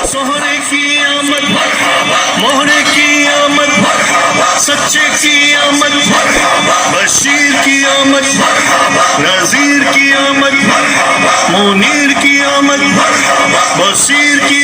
सोहरे की आमद, मोहरे की आमद, सच्चे की आमद, बशीर की आमद, नजीर की आमद, मुनीर की आमद, बशीर की